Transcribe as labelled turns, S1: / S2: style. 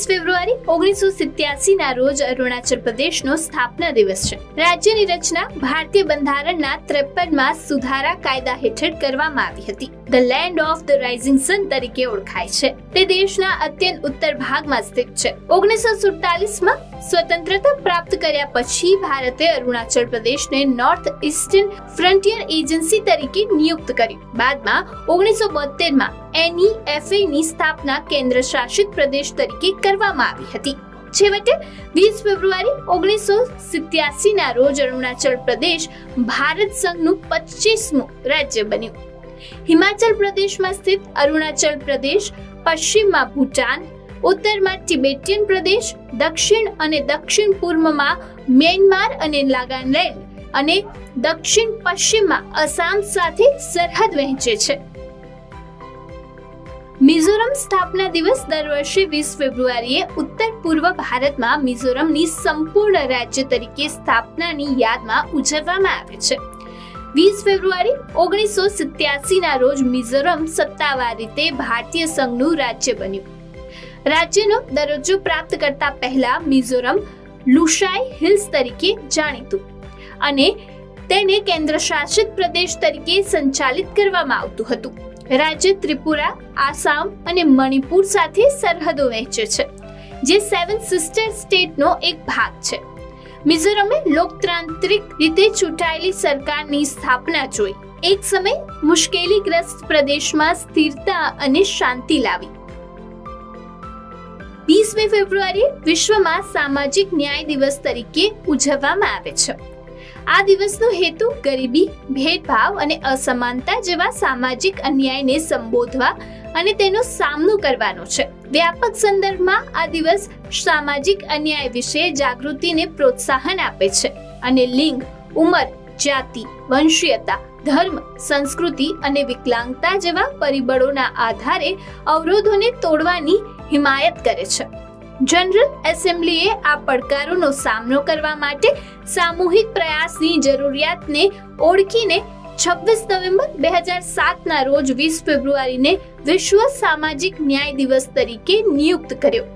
S1: 20 ફેબ્રુઆરી 1987 ના રોજ અરુણાચલ પ્રદેશનો સ્થાપના દિવસ છે. રાજ્યની રચના ભારતીય બંધારણના 53માં સુધારા કાયદા હેઠળ કરવામાં આવી હતી. The land of the rising sun તરીકે ઓળખાય છે. તે દેશના અત્યંત ઉત્તર ભાગમાં સ્થિત છે. 1947માં સ્વતંત્રતા પ્રાપ્ત કર્યા પછી ભારતે અરુણાચલ પ્રદેશને નોર્થ ઇસ્ટર્ન ફ્રન્ટિયર એજન્સી તરીકે નિયુક્ત કર્યું. બાદમાં 1972માં NEFA ની સ્થાપના કેન્દ્ર શાસિત પ્રદેશ તરીકે કરવામાં આવી હતી. છેવટે 20 ફેબ્રુઆરી 1987 ના રોજ અરુણાચલ પ્રદેશ ભારત સંઘનું 25મું રાજ્ય બન્યું. હિમાચલ પ્રદેશમાં સ્થિત અરુણાચલ પ્રદેશ, પશ્ચિમમાં ભૂટાન, ઉત્તરમાં તિબેટિયન પ્રદેશ, દક્ષિણ અને દક્ષિણ પૂર્વમાં મ્યાનમાર અને નાગાલેન્ડ અને દક્ષિણ પશ્ચિમમાં આસામ સાથે સરહદ વહેંચે છે. મિઝોરમ સ્થાપના દિવસ દર વર્ષે 20 ફેબ્રુઆરીએ ઉત્તર પૂર્વ ભારતમાં મિઝોરમની સંપૂર્ણ રાજ્ય તરીકે સ્થાપનાની યાદમાં ઉજવવામાં આવે છે. 20 ફેબ્રુઆરી 1987 ના રોજ મિઝોરમ સત્તાવાર રીતે ભારતીય સંઘનું રાજ્ય બન્યું. રાજ્યનો દરજ્જો પ્રાપ્ત કરતા પહેલા મિઝોરમ લુશાઈ હિલ્સ તરીકે જાણીતું અને તેને કેન્દ્ર શાસિત પ્રદેશ તરીકે સંચાલિત કરવામાં આવતું હતું. રાજ્ય ત્રિપુરા, આસામ અને મણિપુર સાથે સરહદો વહેંચે છે, જે 7 સિસ્ટર સ્ટેટનો એક ભાગ છે. મિઝોરમે લોકતાંત્રિક રીતે ચૂંટાયેલી સરકારની સ્થાપના જોઈ. એક સમય મુશ્કેલીગ્રસ્ત પ્રદેશમાં સ્થિરતા અને શાંતિ લાવી. 20મી ફેબ્રુઆરીએ વિશ્વમાં સામાજિક ન્યાય દિવસ તરીકે ઉજવવામાં આવે છે. આ દિવસનો હેતુ ગરીબી, ભેદભાવ અને અસમાનતા જેવા સામાજિક અન્યાયને સંબોધવા અને તેનો સામનો કરવાનો છે. વ્યાપક સંદર્ભમાં આ દિવસ સામાજિક અન્યાય વિશે જાગૃતિને પ્રોત્સાહન આપે છે અને લિંગ, ઉંમર, જાતિ, વંશીયતા, ધર્મ, સંસ્કૃતિ અને વિકલાંગતા જેવા પરિબળોના આધારે અવરોધોને તોડવાની હિમાયત કરે છે. જનરલ એસેમ્બલીએ આ પડકારોનો સામનો કરવા માટે સામૂહિક પ્રયાસની જરૂરિયાતને ઓળખીને 26 નવેમ્બર 2007 ના રોજ 20 ફેબ્રુઆરીને વિશ્વ સામાજિક ન્યાય દિવસ તરીકે નિયુક્ત કર્યો.